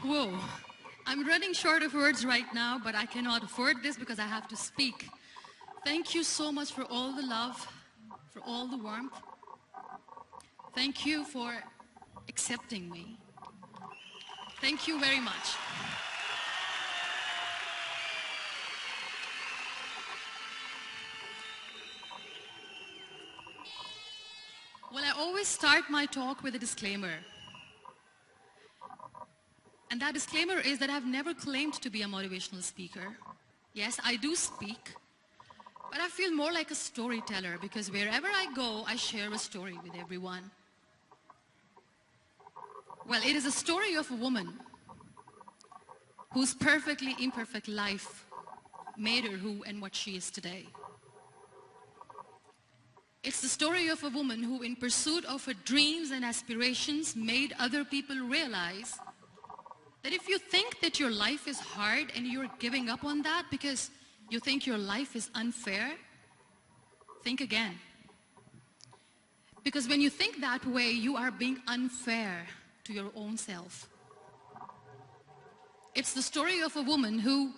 Whoa. I'm running short of words right now, but I cannot afford this because I have to speak. Thank you so much for all the love, for all the warmth. Thank you for accepting me. Thank you very much. Well, I always start my talk with a disclaimer. And that disclaimer is that I've never claimed to be a motivational speaker. Yes, I do speak, but I feel more like a storyteller because wherever I go, I share a story with everyone. Well, it is a story of a woman whose perfectly imperfect life made her who and what she is today. It's the story of a woman who, in pursuit of her dreams and aspirations, made other people realize that if you think that your life is hard and you're giving up on that because you think your life is unfair, think again. Because when you think that way, you are being unfair to your own self. It's the story of a woman who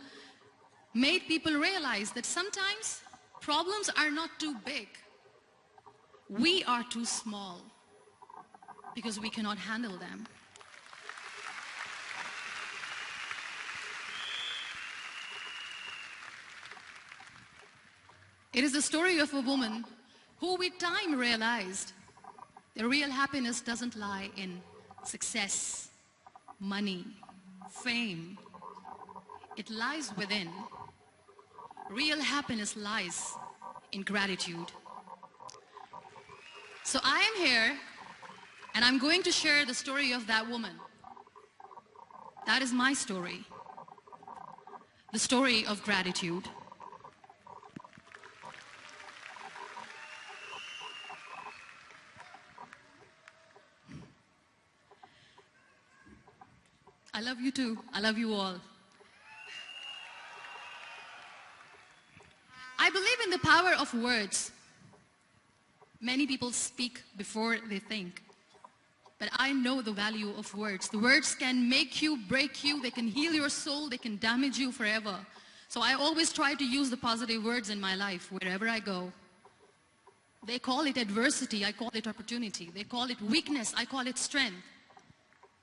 made people realize that sometimes problems are not too big. We are too small because we cannot handle them. It is the story of a woman who with time realized that real happiness doesn't lie in success, money, fame. It lies within. Real happiness lies in gratitude. So I am here and I'm going to share the story of that woman. That is my story. The story of gratitude. I love you too. I love you all. I believe in the power of words. Many people speak before they think. But I know the value of words. The words can make you, break you, they can heal your soul, they can damage you forever. So I always try to use the positive words in my life wherever I go. They call it adversity, I call it opportunity. They call it weakness, I call it strength.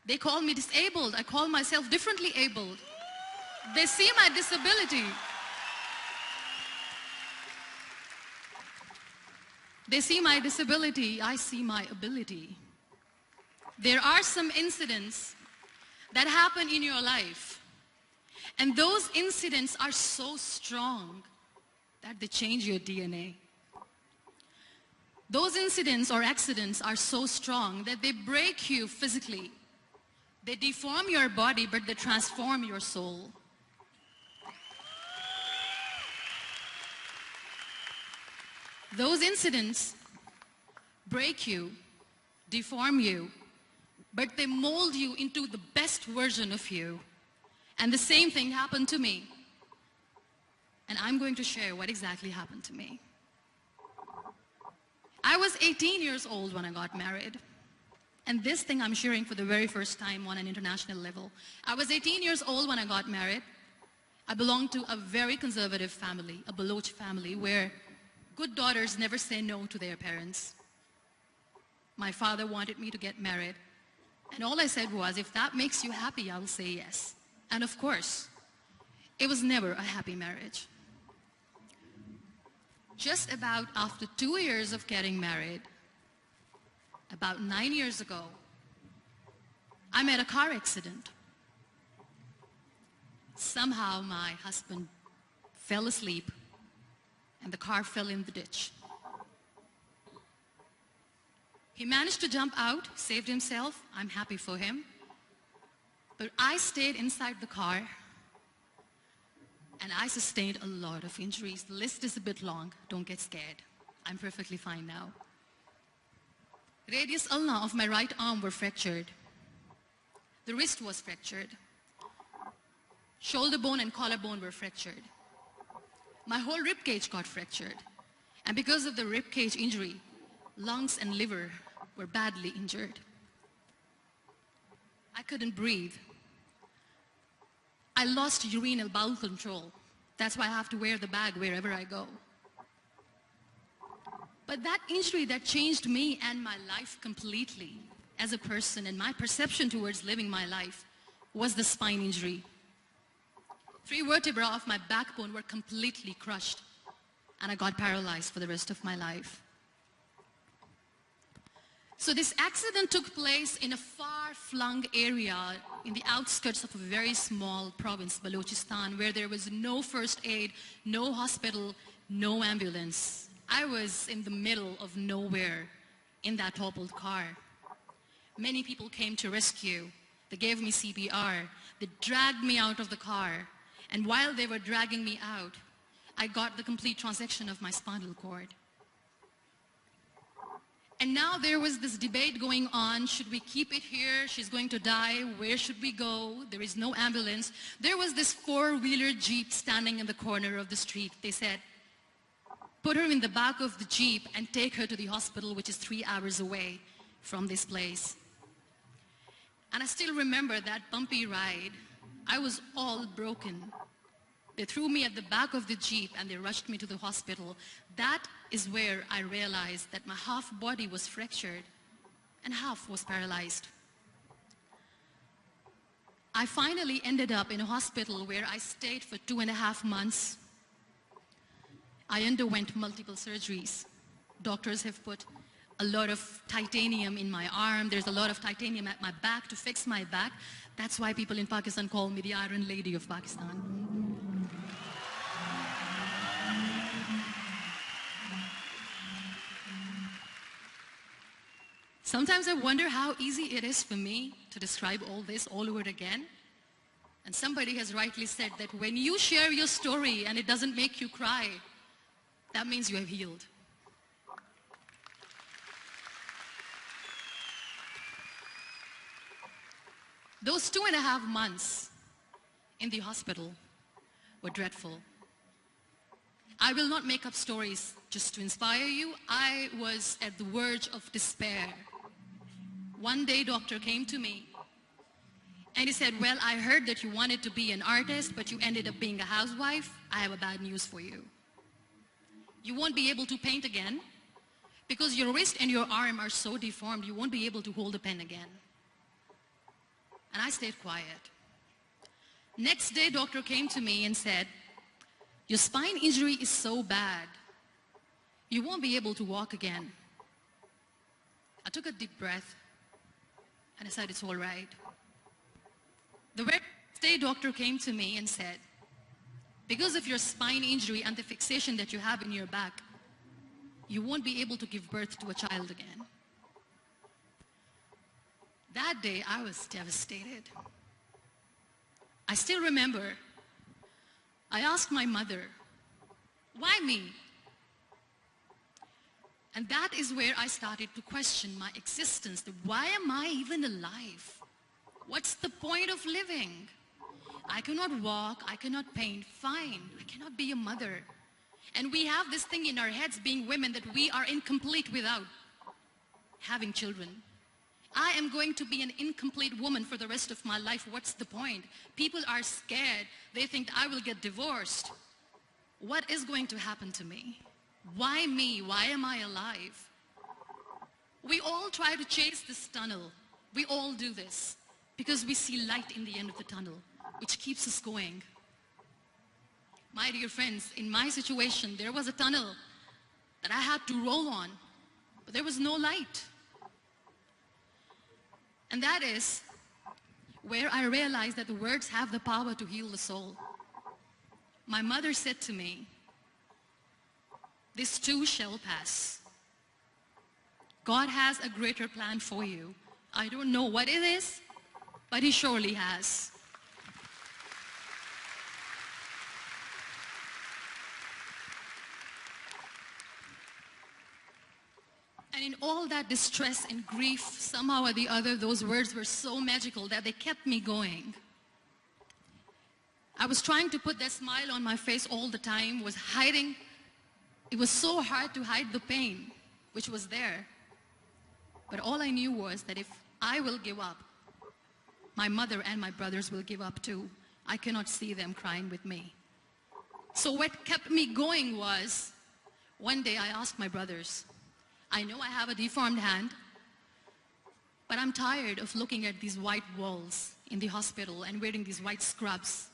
They call me disabled, I call myself differently abled. They see my disability. They see my disability, I see my ability. There are some incidents that happen in your life, and those incidents are so strong that they change your DNA. Those incidents or accidents are so strong that they break you physically. They deform your body, but they transform your soul. Those incidents break you, deform you, but they mold you into the best version of you. And the same thing happened to me. And I'm going to share what exactly happened to me. I was 18 years old when I got married. And this thing I'm sharing for the very first time on an international level. I was 18 years old when I got married. I belonged to a very conservative family, a Baloch family, where good daughters never say no to their parents. My father wanted me to get married. And all I said was, if that makes you happy, I will say yes. And of course, it was never a happy marriage. Just about after 2 years of getting married, about 9 years ago, I met a car accident. Somehow my husband fell asleep and the car fell in the ditch. He managed to jump out, saved himself. I'm happy for him. But I stayed inside the car and I sustained a lot of injuries. The list is a bit long. Don't get scared. I'm perfectly fine now. Radius ulna of my right arm were fractured. The wrist was fractured. Shoulder bone and collarbone were fractured. My whole rib cage got fractured. And because of the rib cage injury, lungs and liver were badly injured. I couldn't breathe. I lost urinary bowel control. That's why I have to wear the bag wherever I go. But that injury that changed me and my life completely as a person and my perception towards living my life was the spine injury. 3 vertebrae of my backbone were completely crushed, and I got paralyzed for the rest of my life. So this accident took place in a far-flung area in the outskirts of a very small province, Balochistan, where there was no first aid, no hospital, no ambulance. I was in the middle of nowhere in that toppled car. Many people came to rescue. They gave me CPR. They dragged me out of the car. And while they were dragging me out, I got the complete transection of my spinal cord. And now there was this debate going on. Should we keep it here? She's going to die. Where should we go? There is no ambulance. There was this 4-wheeler Jeep standing in the corner of the street. They said, put her in the back of the Jeep and take her to the hospital, which is 3 hours away from this place. And I still remember that bumpy ride. I was all broken. They threw me at the back of the Jeep and they rushed me to the hospital. That is where I realized that my half body was fractured and half was paralyzed. I finally ended up in a hospital where I stayed for 2.5 months. I underwent multiple surgeries. Doctors have put a lot of titanium in my arm. There's a lot of titanium at my back to fix my back. That's why people in Pakistan call me the Iron Lady of Pakistan. Sometimes I wonder how easy it is for me to describe all this all over again. And somebody has rightly said that when you share your story and it doesn't make you cry, that means you have healed. Those 2.5 months in the hospital were dreadful. I will not make up stories just to inspire you. I was at the verge of despair. One day, doctor came to me and he said, well, I heard that you wanted to be an artist, but you ended up being a housewife. I have a bad news for you. You won't be able to paint again because your wrist and your arm are so deformed, you won't be able to hold a pen again. And I stayed quiet. Next day, doctor came to me and said, your spine injury is so bad, you won't be able to walk again. I took a deep breath and I said, it's all right. The very next day, doctor came to me and said, because of your spine injury and the fixation that you have in your back, you won't be able to give birth to a child again. That day, I was devastated. I still remember, I asked my mother, why me? And that is where I started to question my existence. Why am I even alive? What's the point of living? I cannot walk, I cannot paint, fine. I cannot be a mother. And we have this thing in our heads, being women, that we are incomplete without having children. I am going to be an incomplete woman for the rest of my life. What's the point? People are scared. They think I will get divorced. What is going to happen to me? Why me? Why am I alive? We all try to chase this tunnel. We all do this because we see light in the end of the tunnel, which keeps us going. My dear friends, in my situation, there was a tunnel that I had to roll on, but there was no light. And that is where I realized that the words have the power to heal the soul. My mother said to me, this too shall pass. God has a greater plan for you. I don't know what it is, but He surely has. And in all that distress and grief, somehow or the other, those words were so magical that they kept me going. I was trying to put that smile on my face all the time, was hiding. It was so hard to hide the pain, which was there. But all I knew was that if I will give up, my mother and my brothers will give up too. I cannot see them crying with me. So what kept me going was, one day I asked my brothers, I know I have a deformed hand, but I'm tired of looking at these white walls in the hospital and wearing these white scrubs.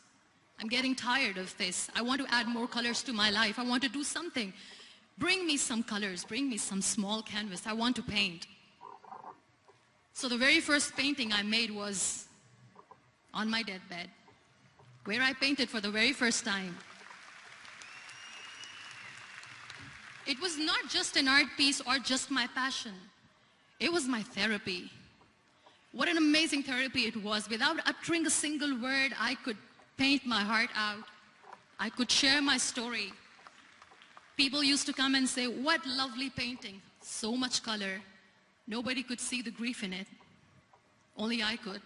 I'm getting tired of this. I want to add more colors to my life. I want to do something. Bring me some colors. Bring me some small canvas. I want to paint. So the very first painting I made was on my deathbed, where I painted for the very first time. It was not just an art piece or just my passion. It was my therapy. What an amazing therapy it was. Without uttering a single word, I could paint my heart out. I could share my story. People used to come and say, what lovely painting. So much color. Nobody could see the grief in it. Only I could.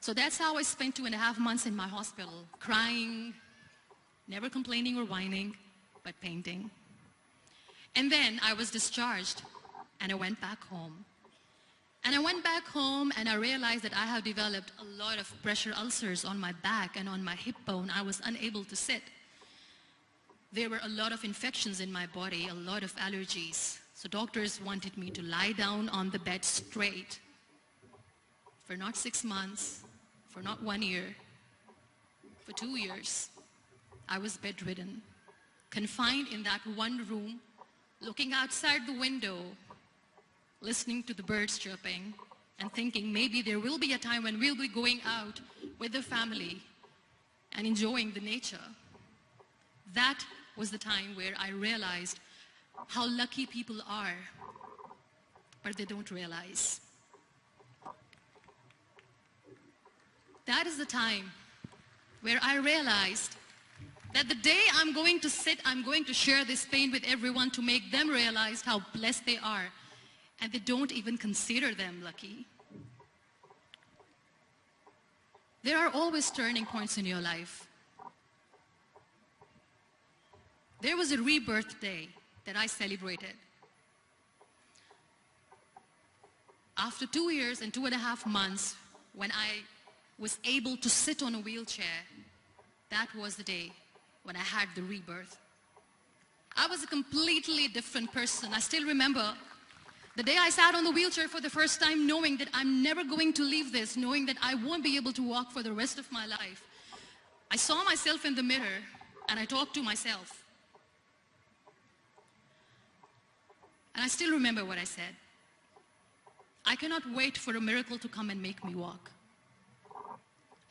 So that's how I spent 2.5 months in my hospital, crying, never complaining or whining, but painting. And then I was discharged, and I went back home. And I went back home, and I realized that I have developed a lot of pressure ulcers on my back and on my hip bone. I was unable to sit. There were a lot of infections in my body, a lot of allergies. So doctors wanted me to lie down on the bed straight for not 6 months, for not 1 year, for 2 years. I was bedridden, confined in that one room, looking outside the window, listening to the birds chirping, and thinking maybe there will be a time when we'll be going out with the family and enjoying the nature. That was the time where I realized how lucky people are, but they don't realize. That is the time where I realized that the day I'm going to sit, I'm going to share this pain with everyone to make them realize how blessed they are, and they don't even consider them lucky. There are always turning points in your life. There was a rebirth day that I celebrated. After 2 years and 2.5 months, when I was able to sit on a wheelchair, that was the day when I had the rebirth. I was a completely different person. I still remember the day I sat on the wheelchair for the first time, knowing that I'm never going to leave this, knowing that I won't be able to walk for the rest of my life. I saw myself in the mirror and I talked to myself. And I still remember what I said. I cannot wait for a miracle to come and make me walk.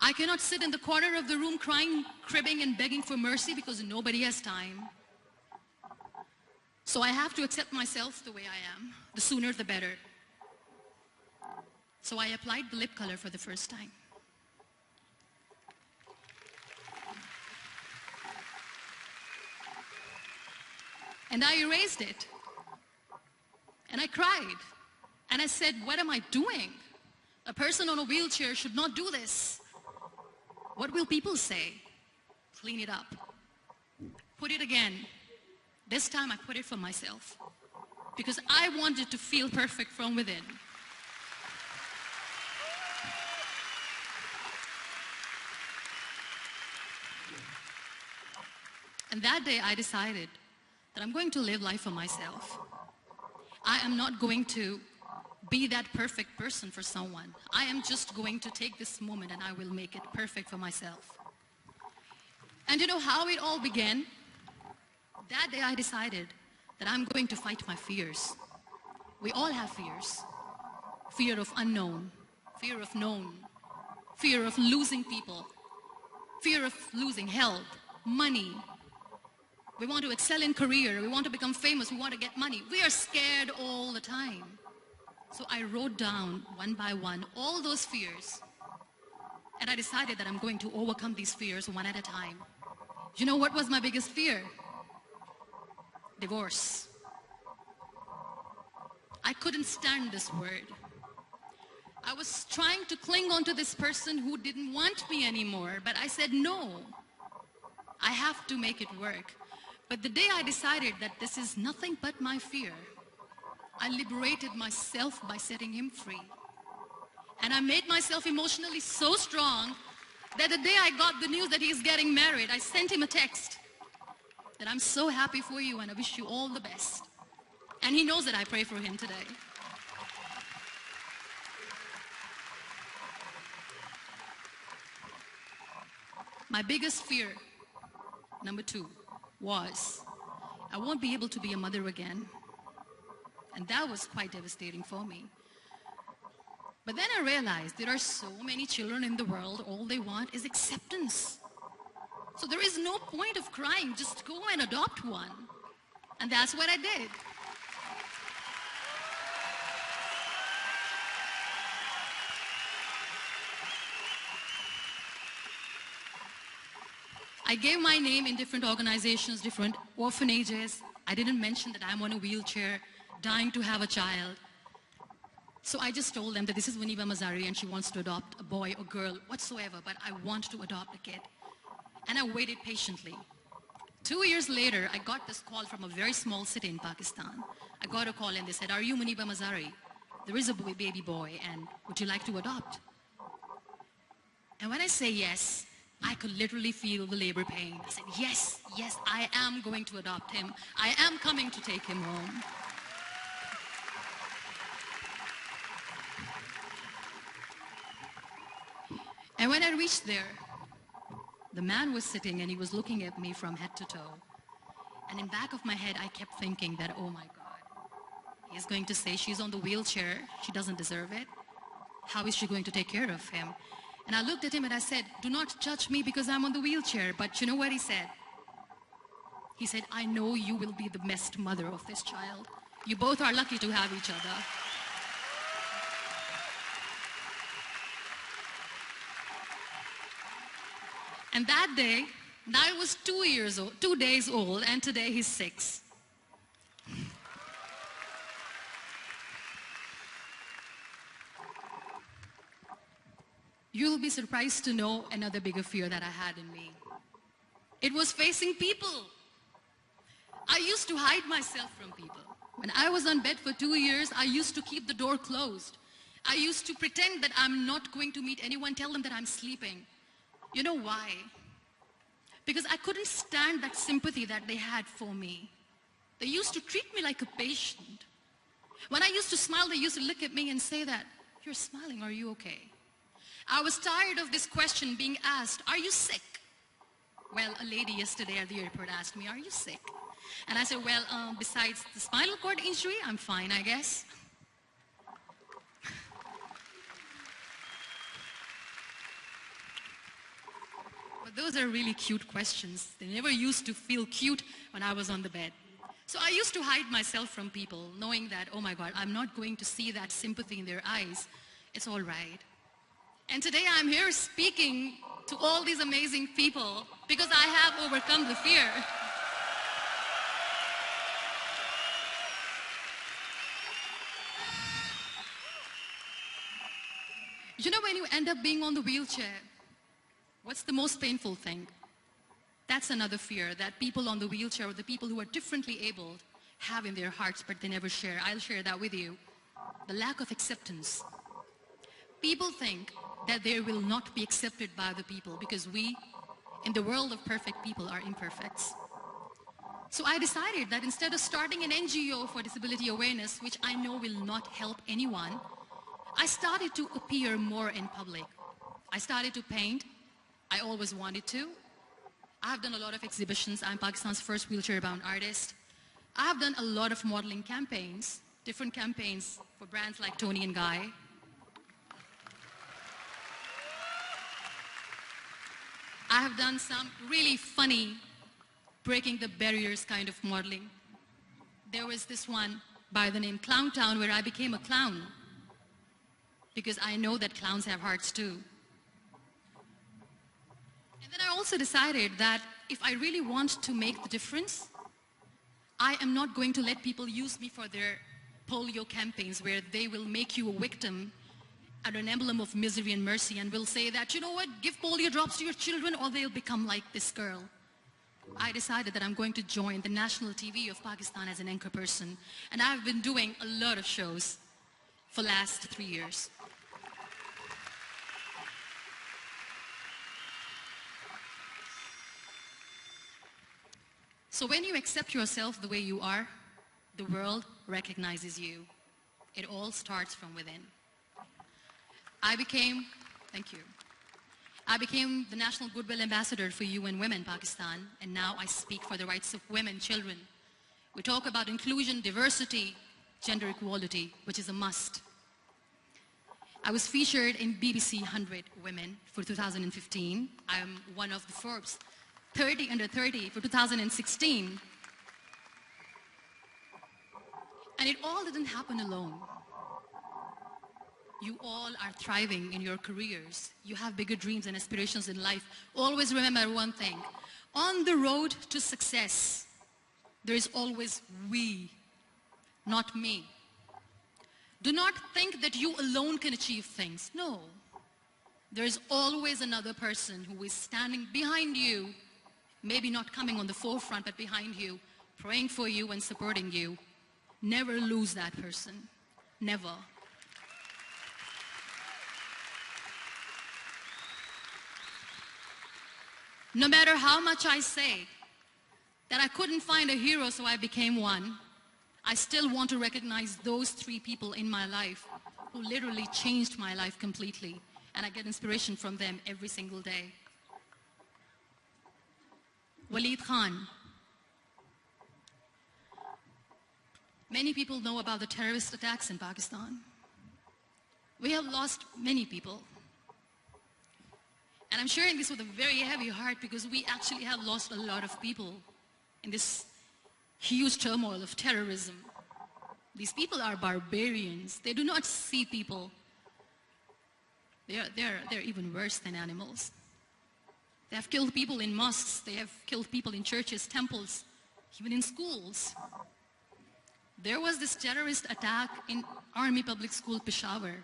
I cannot sit in the corner of the room crying, cribbing, and begging for mercy because nobody has time. So I have to accept myself the way I am. The sooner the better. So I applied the lip color for the first time. And I erased it. And I cried. And I said, what am I doing? A person on a wheelchair should not do this. What will people say? Clean it up. Put it again. This time I put it for myself. Because I wanted to feel perfect from within. And that day I decided that I'm going to live life for myself. I am not going to be that perfect person for someone. I am just going to take this moment and I will make it perfect for myself. And you know how it all began? That day I decided that I'm going to fight my fears. We all have fears. Fear of unknown, fear of known, fear of losing people, fear of losing health, money. We want to excel in career, we want to become famous, we want to get money. We are scared all the time. So I wrote down one by one all those fears. And I decided that I'm going to overcome these fears one at a time. You know what was my biggest fear? Divorce. I couldn't stand this word. I was trying to cling on to this person who didn't want me anymore, but I said no. I have to make it work. But the day I decided that this is nothing but my fear, I liberated myself by setting him free. And I made myself emotionally so strong that the day I got the news that he's getting married, I sent him a text that I'm so happy for you and I wish you all the best. And he knows that I pray for him today. My biggest fear, number 2, was I won't be able to be a mother again. And that was quite devastating for me. But then I realized there are so many children in the world, all they want is acceptance. So there is no point of crying, just go and adopt one. And that's what I did. I gave my name in different organizations, different orphanages. I didn't mention that I'm on a wheelchair, dying to have a child. So I just told them that this is Muniba Mazari and she wants to adopt a boy or girl, whatsoever, but I want to adopt a kid. And I waited patiently. 2 years later, I got this call from a very small city in Pakistan. I got a call and they said, are you Muniba Mazari? There is a baby boy and would you like to adopt? And when I say yes, I could literally feel the labor pain. I said, yes, yes, I am going to adopt him. I am coming to take him home. And when I reached there, the man was sitting and he was looking at me from head to toe. And in the back of my head, I kept thinking that, oh my God, he's going to say she's on the wheelchair. She doesn't deserve it. How is she going to take care of him? And I looked at him and I said, do not judge me because I'm on the wheelchair. But you know what he said? He said, I know you will be the best mother of this child. You both are lucky to have each other. And that day, I was 2 days old, and today he's 6. You'll be surprised to know another bigger fear that I had in me. It was facing people. I used to hide myself from people. When I was on bed for 2 years, I used to keep the door closed. I used to pretend that I'm not going to meet anyone, tell them that I'm sleeping. You know why? Because I couldn't stand that sympathy that they had for me. They used to treat me like a patient. When I used to smile, they used to look at me and say that, you're smiling, are you okay? I was tired of this question being asked, are you sick? Well, a lady yesterday at the airport asked me, are you sick? And I said, well, besides the spinal cord injury, I'm fine, I guess. But those are really cute questions. They never used to feel cute when I was on the bed. So I used to hide myself from people, knowing that, oh my God, I'm not going to see that sympathy in their eyes. It's all right. And today I'm here speaking to all these amazing people because I have overcome the fear. You know, when you end up being on the wheelchair, what's the most painful thing? That's another fear that people on the wheelchair or the people who are differently abled have in their hearts, but they never share. I'll share that with you. The lack of acceptance. People think that they will not be accepted by the people because we, in the world of perfect people, are imperfects. So I decided that instead of starting an NGO for disability awareness, which I know will not help anyone, I started to appear more in public. I started to paint. I always wanted to. I have done a lot of exhibitions. I'm Pakistan's first wheelchair-bound artist. I have done a lot of modeling campaigns, different campaigns for brands like Tony and Guy. I have done some really funny, breaking the barriers kind of modeling. There was this one by the name Clown Town where I became a clown because I know that clowns have hearts too. And then I also decided that if I really want to make the difference, I am not going to let people use me for their polio campaigns where they will make you a victim and an emblem of misery and mercy and will say that, you know what, give polio drops to your children or they'll become like this girl. I decided that I'm going to join the national TV of Pakistan as an anchor person, and I've been doing a lot of shows for the last 3 years. So when you accept yourself the way you are, the world recognizes you. It all starts from within. Thank you. I became the National Goodwill Ambassador for UN Women Pakistan, and now I speak for the rights of women, children. We talk about inclusion, diversity, gender equality, which is a must. I was featured in BBC 100 Women for 2015. I am one of the Forbes 30 under 30 for 2016. And it all didn't happen alone. You all are thriving in your careers. You have bigger dreams and aspirations in life. Always remember one thing. On the road to success, there is always we, not me. Do not think that you alone can achieve things. No. There is always another person who is standing behind you, maybe not coming on the forefront, but behind you, praying for you and supporting you. Never lose that person. Never. No matter how much I say that I couldn't find a hero, so I became one, I still want to recognize those 3 people in my life who literally changed my life completely, and I get inspiration from them every single day. Waleed Khan. Many people know about the terrorist attacks in Pakistan. We have lost many people. And I'm sharing this with a very heavy heart because we actually have lost a lot of people in this huge turmoil of terrorism. These people are barbarians. They do not see people. They're even worse than animals. They have killed people in mosques. They have killed people in churches, temples, even in schools. There was this terrorist attack in Army Public School, Peshawar,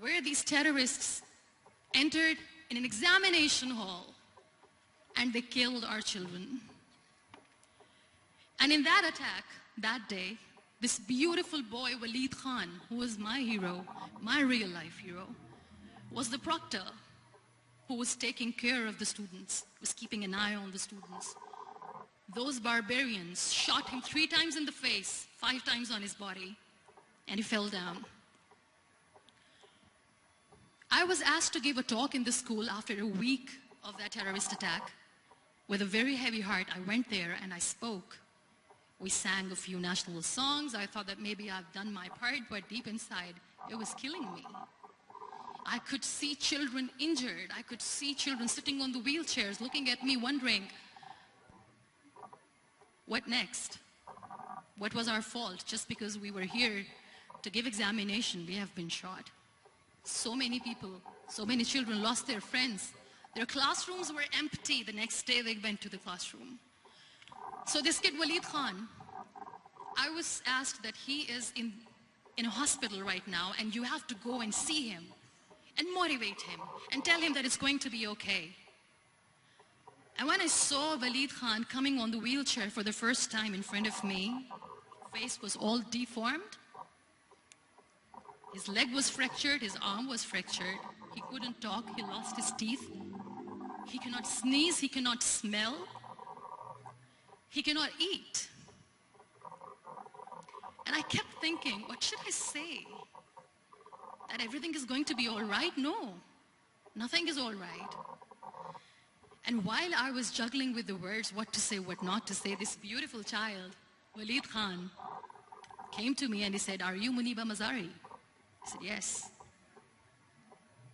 where these terrorists entered in an examination hall and they killed our children. And in that attack, that day, this beautiful boy, Waleed Khan, who was my hero, my real life hero, was the proctor who was taking care of the students, was keeping an eye on the students. Those barbarians shot him 3 times in the face, 5 times on his body, and he fell down. I was asked to give a talk in the school after a week of that terrorist attack. With a very heavy heart, I went there and I spoke. We sang a few national songs. I thought that maybe I've done my part, but deep inside, it was killing me. I could see children injured. I could see children sitting on the wheelchairs, looking at me, wondering, what next? What was our fault? Just because we were here to give examination, we have been shot. So many people, so many children lost their friends. Their classrooms were empty. The next day they went to the classroom. So this kid, Waleed Khan, I was asked that he is in a hospital right now, and you have to go and see him and motivate him and tell him that it's going to be okay. And when I saw Waleed Khan coming on the wheelchair for the first time in front of me, face was all deformed. His leg was fractured, his arm was fractured. He couldn't talk, he lost his teeth. He cannot sneeze, he cannot smell. He cannot eat. And I kept thinking, what should I say? That everything is going to be all right? No, nothing is all right. And while I was juggling with the words, what to say, what not to say, this beautiful child, Waleed Khan, came to me and he said, "Are you Muniba Mazari?" I said, "Yes."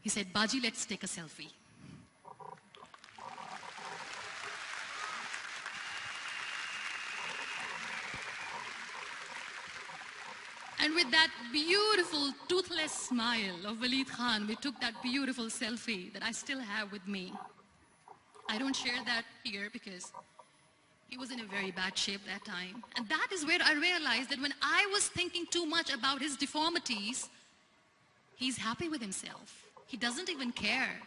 He said, "Baji, let's take a selfie." And with that beautiful toothless smile of Waleed Khan, we took that beautiful selfie that I still have with me. I don't share that here because he was in a very bad shape that time. And that is where I realized that when I was thinking too much about his deformities, he's happy with himself. He doesn't even care.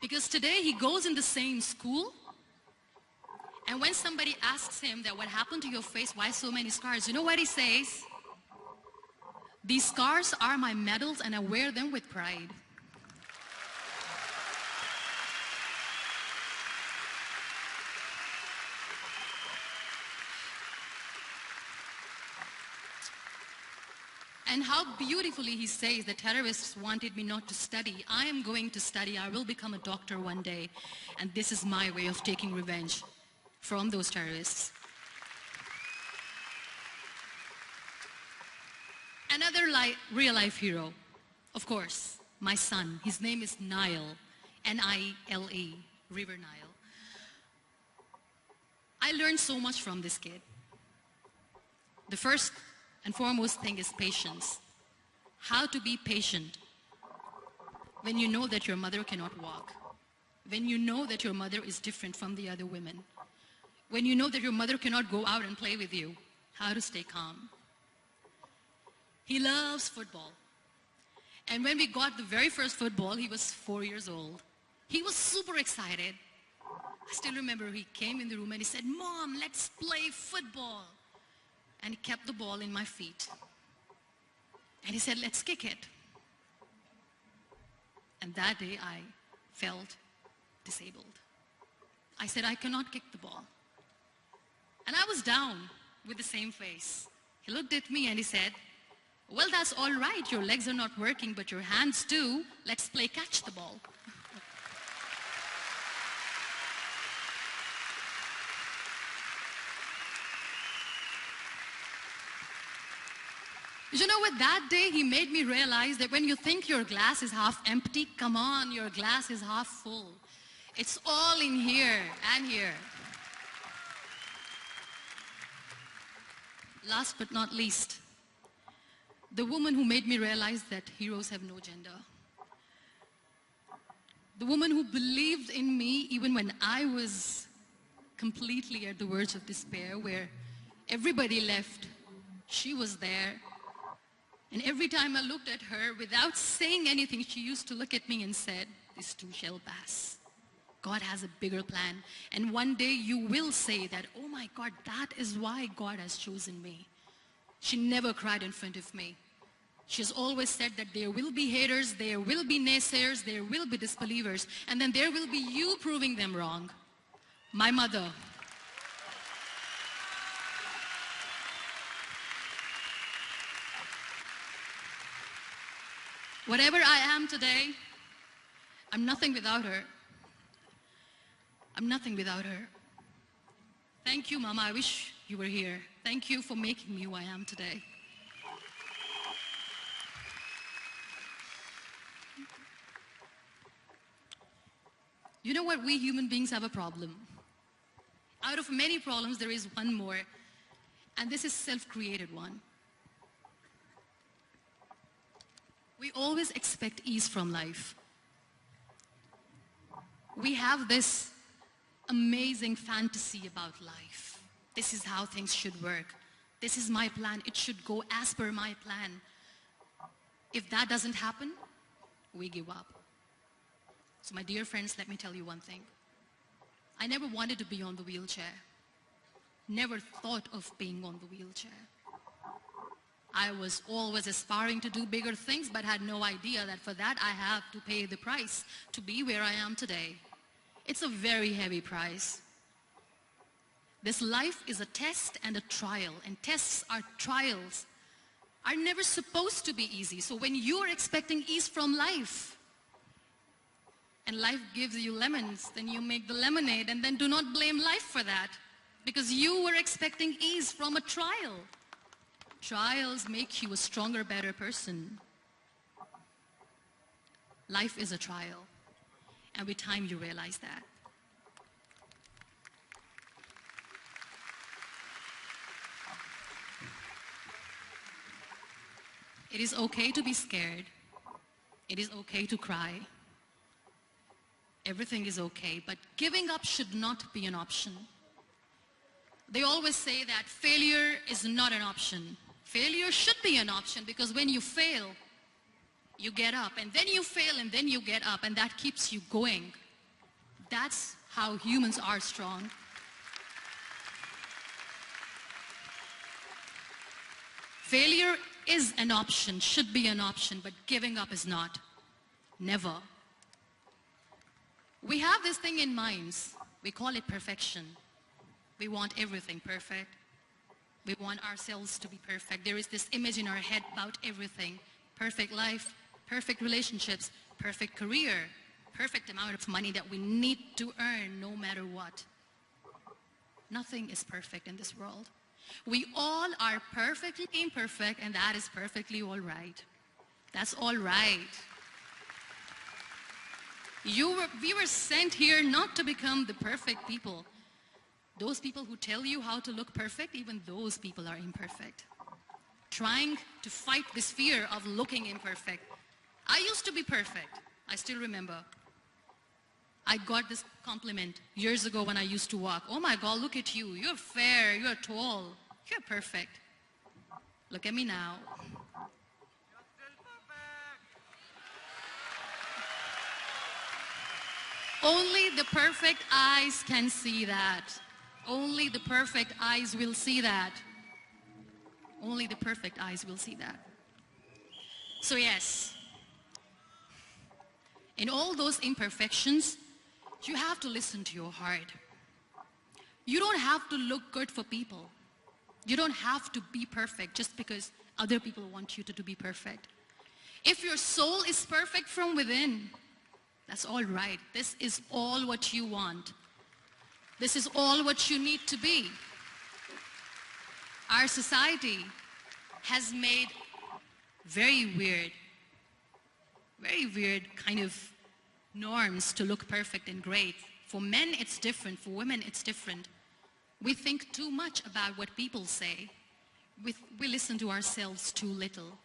Because today he goes in the same school, and when somebody asks him that what happened to your face, why so many scars, you know what he says? "These scars are my medals and I wear them with pride." And how beautifully he says the terrorists wanted me not to study. I am going to study. I will become a doctor one day. And this is my way of taking revenge from those terrorists. Another real-life hero, of course, my son. His name is Nile, N-I-L-E, River Nile. I learned so much from this kid. The first and foremost thing is patience. How to be patient when you know that your mother cannot walk, when you know that your mother is different from the other women, when you know that your mother cannot go out and play with you, how to stay calm. He loves football. And when we got the very first football, he was 4 years old. He was super excited. I still remember he came in the room and he said, "Mom, let's play football." And he kept the ball in my feet. And he said, "Let's kick it." And that day I felt disabled. I said, "I cannot kick the ball." And I was down with the same face. He looked at me and he said, "Well, that's all right. Your legs are not working, but your hands do. Let's play catch the ball." You know what? That day he made me realize that when you think your glass is half empty, come on, your glass is half full. It's all in here and here. Last but not least, the woman who made me realize that heroes have no gender. The woman who believed in me even when I was completely at the verge of despair, where everybody left, she was there. And every time I looked at her, without saying anything, she used to look at me and said, "This too shall pass. God has a bigger plan. And one day you will say that, oh my God, that is why God has chosen me." She never cried in front of me. She has always said that there will be haters, there will be naysayers, there will be disbelievers, and then there will be you proving them wrong. My mother. Whatever I am today, I'm nothing without her. I'm nothing without her. Thank you, Mama. I wish you were here. Thank you for making me who I am today. You know what? We human beings have a problem. Out of many problems, there is one more, and this is self-created one. We always expect ease from life. We have this amazing fantasy about life. This is how things should work. This is my plan. It should go as per my plan. If that doesn't happen, we give up. So my dear friends, let me tell you one thing. I never wanted to be on the wheelchair. Never thought of being on the wheelchair. I was always aspiring to do bigger things, but had no idea that for that I have to pay the price to be where I am today. It's a very heavy price. This life is a test and a trial, and tests or trials are never supposed to be easy. So when you are expecting ease from life, and life gives you lemons, then you make the lemonade, and then do not blame life for that, because you were expecting ease from a trial. Trials make you a stronger, better person. Life is a trial, and with time you realize that. It is okay to be scared. It is okay to cry. Everything is okay, but giving up should not be an option. They always say that failure is not an option. Failure should be an option, because when you fail, you get up, and then you fail, and then you get up, and that keeps you going. That's how humans are strong. Failure is an option, should be an option, but giving up is not. Never. We have this thing in minds. We call it perfection. We want everything perfect. We want ourselves to be perfect. There is this image in our head about everything. Perfect life, perfect relationships, perfect career, perfect amount of money that we need to earn no matter what. Nothing is perfect in this world. We all are perfectly imperfect, and that is perfectly all right. That's all right. We were sent here not to become the perfect people. Those people who tell you how to look perfect, even those people are imperfect. Trying to fight this fear of looking imperfect. I used to be perfect. I still remember. I got this compliment years ago when I used to walk. Oh my God, look at you. You're fair, you're tall, you're perfect. Look at me now. Only the perfect eyes can see that. Only the perfect eyes will see that. Only the perfect eyes will see that. So yes, in all those imperfections, you have to listen to your heart. You don't have to look good for people. You don't have to be perfect just because other people want you to be perfect. If your soul is perfect from within, that's all right. This is all what you want. This is all what you need to be. Our society has made very weird kind of norms to look perfect and great. For men, it's different. For women, it's different. We think too much about what people say. We listen to ourselves too little.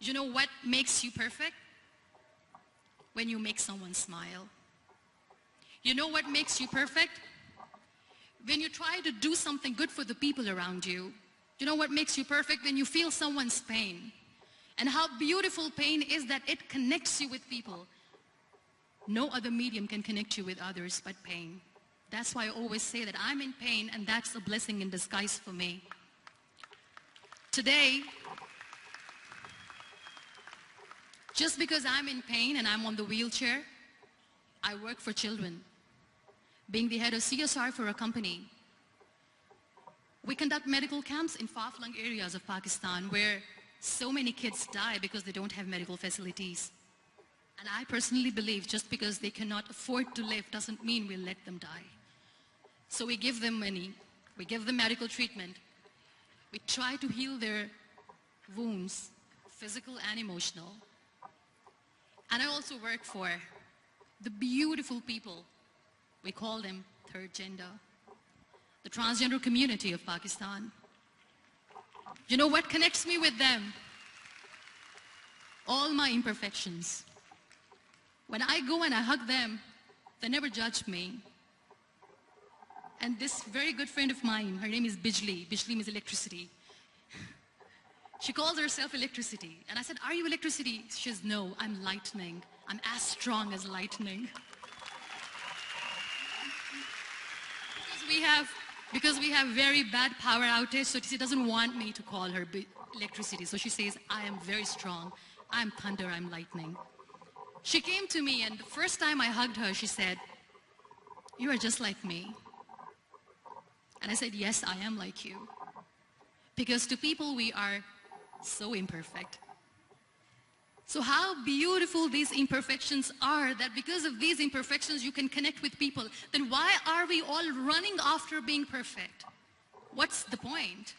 You know what makes you perfect? When you make someone smile. You know what makes you perfect? When you try to do something good for the people around you. You know what makes you perfect? When you feel someone's pain. And how beautiful pain is that it connects you with people. No other medium can connect you with others but pain. That's why I always say that I'm in pain, and that's a blessing in disguise for me. Today, just because I'm in pain and I'm on the wheelchair, I work for children. Being the head of CSR for a company, we conduct medical camps in far-flung areas of Pakistan where so many kids die because they don't have medical facilities. And I personally believe just because they cannot afford to live doesn't mean we'll let them die. So we give them money, we give them medical treatment, we try to heal their wounds, physical and emotional. And I also work for the beautiful people, we call them third gender, the transgender community of Pakistan. You know what connects me with them? All my imperfections. When I go and I hug them, they never judge me. And this very good friend of mine, her name is Bijli. Bijli means electricity. She calls herself electricity. And I said, are you electricity? She says, no, I'm lightning. I'm as strong as lightning. Because we have very bad power outage, so she doesn't want me to call her electricity. So she says, I am very strong. I'm thunder, I'm lightning. She came to me, and the first time I hugged her, she said, you are just like me. And I said, yes, I am like you. Because to people, we are so imperfect. So how beautiful these imperfections are, that because of these imperfections you can connect with people. Then why are we all running after being perfect? What's the point?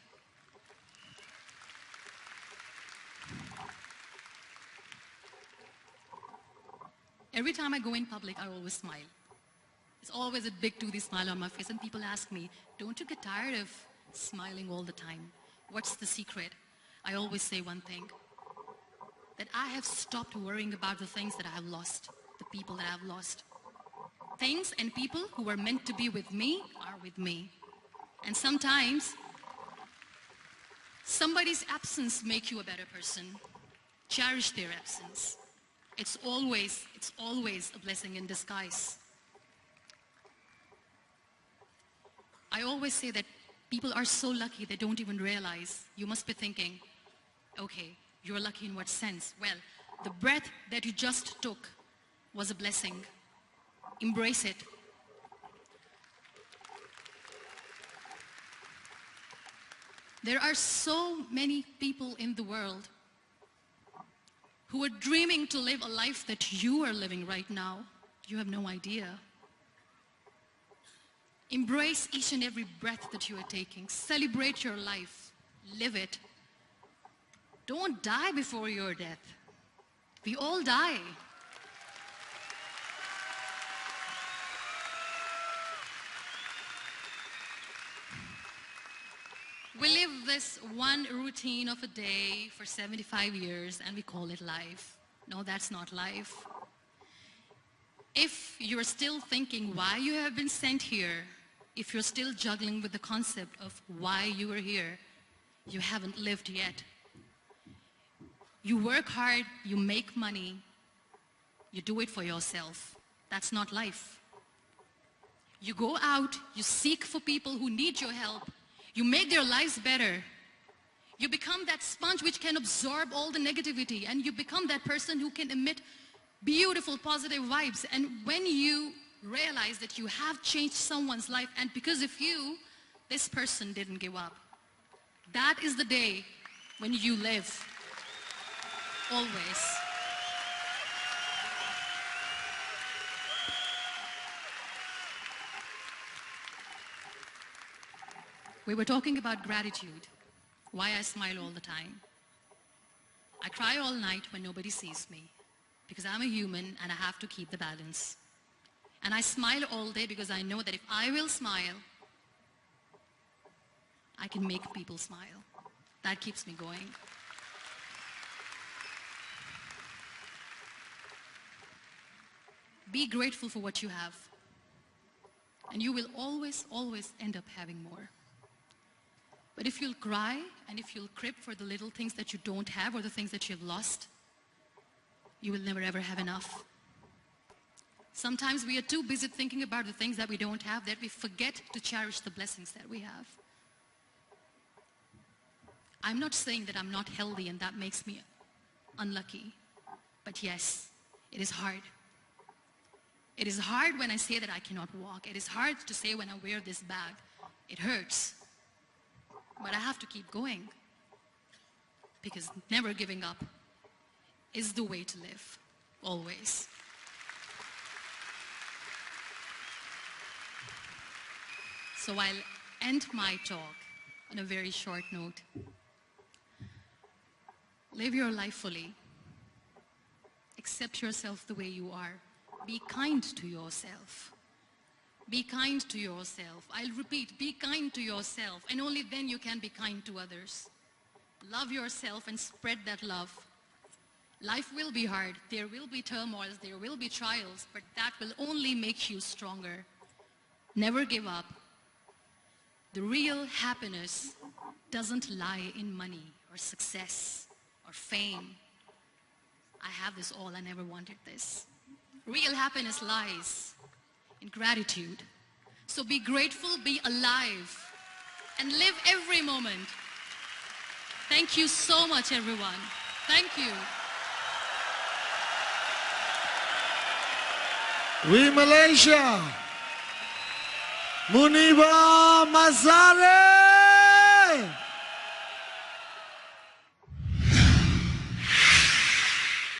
Every time I go in public, I always smile. It's always a big toothy smile on my face, and people ask me, don't you get tired of smiling all the time? What's the secret? I always say one thing, that I have stopped worrying about the things that I have lost, the people that I have lost. Things and people who were meant to be with me are with me. And sometimes, somebody's absence makes you a better person. Cherish their absence. It's always a blessing in disguise. I always say that people are so lucky they don't even realize. You must be thinking, okay, you're lucky in what sense? Well, the breath that you just took was a blessing. Embrace it. There are so many people in the world who are dreaming to live a life that you are living right now. You have no idea. Embrace each and every breath that you are taking. Celebrate your life. Live it. Don't die before your death. We all die. We live this one routine of a day for 75 years and we call it life. No, that's not life. If you're still thinking why you have been sent here, if you're still juggling with the concept of why you are here, you haven't lived yet. You work hard, you make money, you do it for yourself. That's not life. You go out, you seek for people who need your help, you make their lives better. You become that sponge which can absorb all the negativity, and you become that person who can emit beautiful, positive vibes. And when you realize that you have changed someone's life, and because of you, this person didn't give up, that is the day when you live. Always. We were talking about gratitude, why I smile all the time. I cry all night when nobody sees me, because I'm a human and I have to keep the balance. And I smile all day because I know that if I will smile, I can make people smile. That keeps me going. Be grateful for what you have, and you will always, always end up having more. But if you'll cry and if you'll crib for the little things that you don't have or the things that you've lost, you will never ever have enough. Sometimes we are too busy thinking about the things that we don't have that we forget to cherish the blessings that we have. I'm not saying that I'm not healthy and that makes me unlucky, but yes, it is hard. It is hard when I say that I cannot walk. It is hard to say when I wear this bag. It hurts. But I have to keep going, because never giving up is the way to live, always. So I'll end my talk on a very short note. Live your life fully. Accept yourself the way you are. Be kind to yourself. Be kind to yourself. I'll repeat, be kind to yourself, and only then you can be kind to others. Love yourself and spread that love. Life will be hard. There will be turmoils. There will be trials, but that will only make you stronger. Never give up. The real happiness doesn't lie in money or success or fame. I have this all. I never wanted this. Real happiness lies in gratitude. So be grateful, be alive, and live every moment. Thank you so much, everyone. Thank you. We Malaysia. Muniba Mazari.